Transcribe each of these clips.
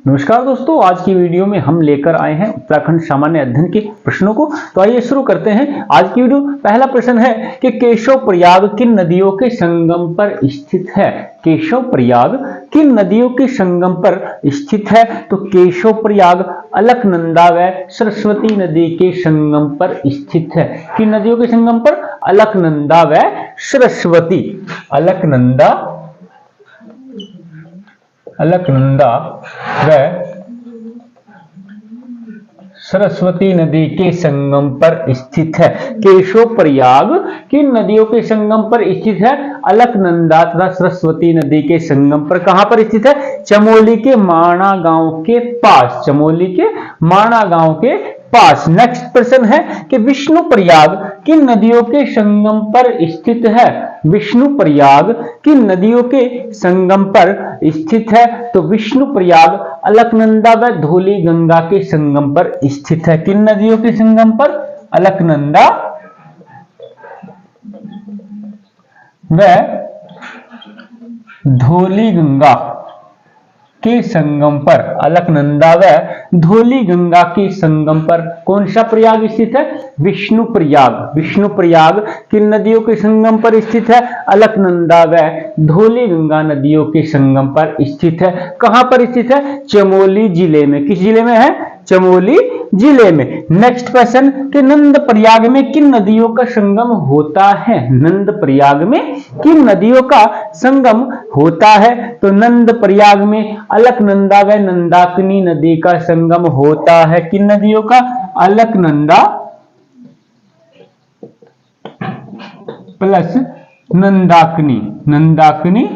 नमस्कार दोस्तों, आज की वीडियो में हम लेकर आए हैं उत्तराखंड सामान्य अध्ययन के प्रश्नों को। तो आइए शुरू करते हैं आज की वीडियो। पहला प्रश्न है कि केशव प्रयाग किन नदियों के संगम पर स्थित है। केशव प्रयाग किन नदियों के संगम पर स्थित है। तो केशव प्रयाग अलकनंदा व सरस्वती नदी के संगम पर स्थित है। किन नदियों के संगम पर? अलकनंदा व सरस्वती। अलकनंदा व सरस्वती नदी के संगम पर स्थित है। केशव प्रयाग किन नदियों के संगम पर स्थित है? अलकनंदा तथा सरस्वती नदी के संगम पर। कहां पर स्थित है? चमोली के माणा गांव के पास। चमोली के माणा गांव के पास। नेक्स्ट प्रश्न है कि विष्णु प्रयाग किन नदियों के संगम पर स्थित है। विष्णु प्रयाग किन नदियों के संगम पर स्थित है। तो विष्णु प्रयाग अलकनंदा व धौली गंगा के संगम पर स्थित है। किन नदियों के संगम पर? अलकनंदा व धौली गंगा के संगम पर। अलकनंदा व धौली गंगा के संगम पर कौन सा प्रयाग स्थित है? विष्णु प्रयाग। विष्णु प्रयाग किन नदियों के संगम पर स्थित है? अलकनंदा व धौली गंगा नदियों के संगम पर स्थित है। कहां पर स्थित है? चमोली जिले में। किस जिले में है? चमोली जिले में। नेक्स्ट क्वेश्चन कि नंद प्रयाग में किन नदियों का संगम होता है। नंद प्रयाग में किन नदियों का संगम होता है। तो नंद प्रयाग में अलकनंदा व नंदाकिनी नदी का संगम होता है। किन नदियों का? अलकनंदा प्लस नंदाकिनी। नंदाकिनी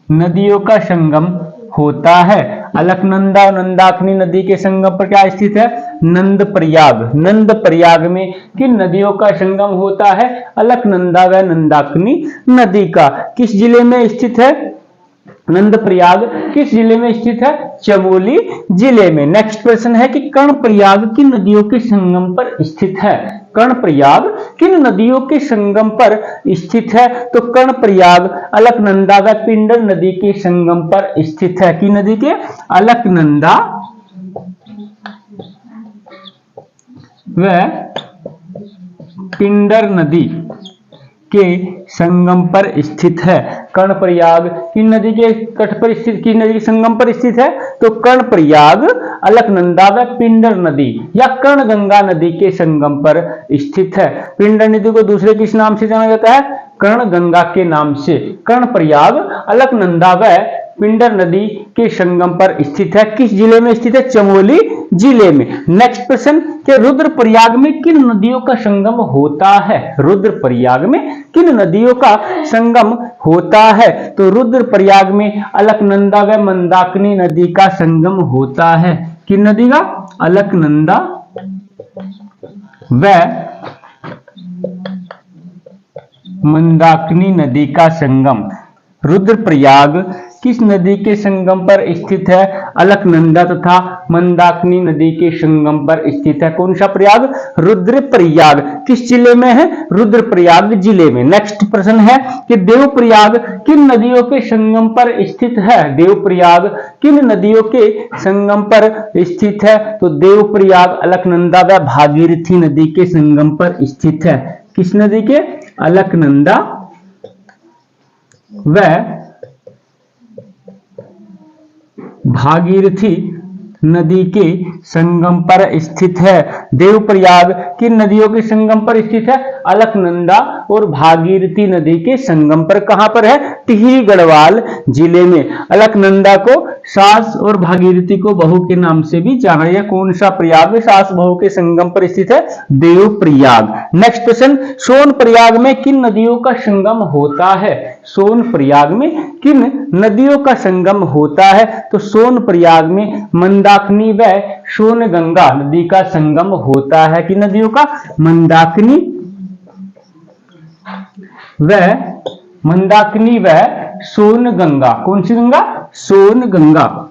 नदियों का संगम होता है। अलकनंदा और नंदाकिनी नदी के संगम पर क्या स्थित है? नंद प्रयाग। नंद प्रयाग में किन नदियों का संगम होता है? अलकनंदा व नंदाकिनी नदी का। किस जिले में स्थित है? नंद प्रयाग किस जिले में स्थित है? चमोली जिले में। नेक्स्ट प्रश्न है कि कर्णप्रयाग किन नदियों के संगम पर स्थित है। कर्णप्रयाग किन नदियों के संगम पर स्थित है। तो कर्णप्रयाग अलकनंदा व पिंडर नदी के संगम पर स्थित है। किन नदी के? अलकनंदा व पिंडर नदी के संगम पर स्थित है। कर्णप्रयाग किन नदी के तट पर स्थित, किन नदी के संगम पर स्थित है? तो कर्णप्रयाग अलकनंदा व पिंडर नदी या कर्णगंगा नदी के संगम पर स्थित है। पिंडर नदी को दूसरे किस नाम से जाना जाता है? कर्णगंगा के नाम से। कर्णप्रयाग अलकनंदा व पिंडर नदी के संगम पर स्थित है। किस जिले में स्थित है? चमोली जिले में। नेक्स्ट प्रश्न कि रुद्रप्रयाग में किन नदियों का संगम होता है। रुद्रप्रयाग में किन नदियों का संगम होता है। तो रुद्रप्रयाग में अलकनंदा व मंदाकिनी नदी का संगम होता है। किन नदी का? अलकनंदा व मंदाकिनी नदी का संगम। रुद्रप्रयाग किस नदी के संगम पर स्थित है? अलकनंदा तथा मंदाकिनी नदी के संगम पर स्थित है। कौन सा प्रयाग? रुद्रप्रयाग। किस जिले में है? रुद्रप्रयाग जिले में। नेक्स्ट प्रश्न है कि देवप्रयाग किन नदियों के संगम पर स्थित है। देवप्रयाग किन नदियों के संगम पर स्थित है। तो देवप्रयाग अलकनंदा व भागीरथी नदी के संगम पर स्थित है। किस नदी के? अलकनंदा व भागीरथी नदी के संगम पर स्थित है। देवप्रयाग किन नदियों के संगम पर स्थित है? अलकनंदा और भागीरथी नदी के संगम पर। कहां पर है? टिहरी गढ़वाल जिले में। अलकनंदा को सास और भागीरथी को बहू के नाम से भी जाना जाता है। कौन सा प्रयाग सास बहू के संगम पर स्थित है? देवप्रयाग। नेक्स्ट प्रश्न, सोनप्रयाग में किन नदियों का संगम होता है। सोनप्रयाग में किन नदियों का संगम होता है। तो सोनप्रयाग में मंदाकिनी व सोनगंगा नदी का संगम होता है। किन नदियों का? मंदाकिनी व सोनगंगा। कौन सी गंगा? सोनगंगा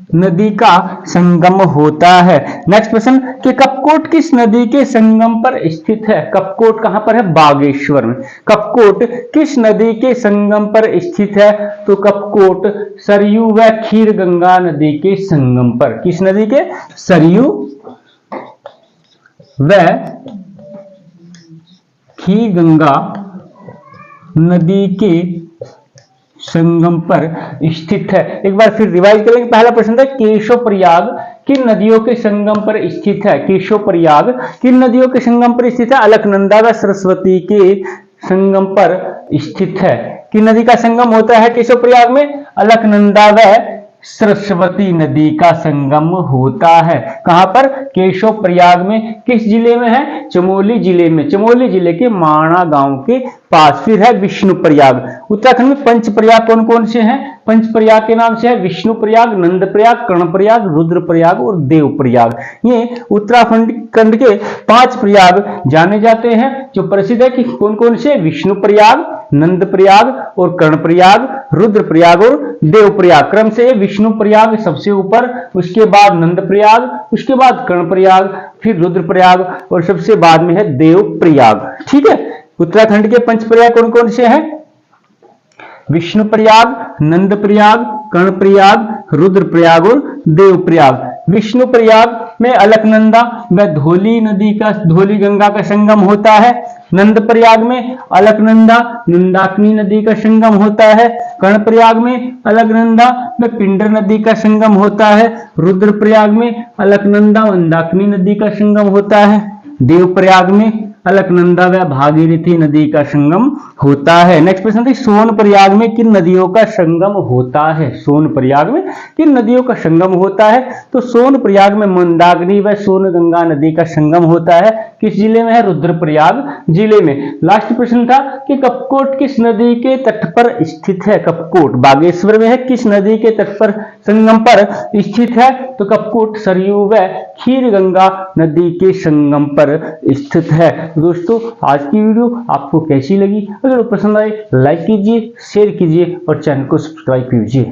नदी का संगम होता है। नेक्स्ट क्वेश्चन कि कपकोट किस नदी के संगम पर स्थित है? कपकोट कहां पर है? बागेश्वर में। कपकोट किस नदी के संगम पर स्थित है? तो कपकोट सरयू व खीरगंगा नदी के संगम पर। किस नदी के? सरयू व खीरगंगा नदी के संगम पर स्थित है। एक बार फिर रिवाइज करेंगे। पहला प्रश्न था केशव प्रयाग किन नदियों के संगम पर स्थित है? केशव प्रयाग किन नदियों के संगम पर स्थित है? अलकनंदा व सरस्वती के संगम पर स्थित है। किन नदी का संगम होता है केशव प्रयाग में? अलकनंदा व सरस्वती नदी का संगम होता है। कहां पर? केशव प्रयाग में। किस जिले में है? चमोली जिले में। चमोली जिले के माणा गांव के पास। फिर है विष्णु प्रयाग। उत्तराखंड में पंच प्रयाग कौन कौन से हैं? पंच प्रयाग के नाम से है विष्णु प्रयाग, नंद प्रयाग, कर्ण प्रयाग, रुद्र प्रयाग और देव प्रयाग। ये उत्तराखंड के 5 प्रयाग जाने जाते हैं जो प्रसिद्ध है कि कौन कौन से? विष्णु प्रयाग, नंद प्रयाग और कर्ण प्रयाग, रुद्र प्रयाग और देव प्रयाग। क्रम से विष्णु प्रयाग सबसे ऊपर, उसके बाद नंद प्रयाग, उसके बाद कर्ण प्रयाग, फिर रुद्र प्रयाग और सबसे बाद में है देव प्रयाग। ठीक है। उत्तराखंड के पंच प्रयाग कौन कौन से हैं? विष्णु प्रयाग, नंद प्रयाग, कर्ण प्रयाग, रुद्र प्रयाग और देव प्रयाग। विष्णु प्रयाग में अलकनंदा व धौली गंगा का संगम होता है। नंद प्रयाग में अलकनंदा नंदाकिनी नदी का संगम होता है। कर्ण प्रयाग में अलकनंदा व पिंडर नदी का संगम होता है। रुद्र प्रयाग में अलकनंदा मंदाकिनी नदी का संगम होता है। देव प्रयाग में अलकनंदा व भागीरथी नदी का संगम होता है। नेक्स्ट प्रश्न है सोन प्रयाग में किन नदियों का संगम होता है? सोन प्रयाग में किन नदियों का संगम होता है? तो सोन प्रयाग में मंदाकिनी व सोनगंगा नदी का संगम होता है। किस जिले में है? रुद्रप्रयाग जिले में। लास्ट प्रश्न था कि कपकोट किस नदी के तट पर स्थित है? कपकोट बागेश्वर में है। किस नदी के तट पर संगम पर स्थित है? तो कपकोट सरयू व खीरगंगा नदी के संगम पर स्थित है। दोस्तों आज की वीडियो आपको कैसी लगी? अगर पसंद आए लाइक कीजिए, शेयर कीजिए और चैनल को सब्सक्राइब कीजिए।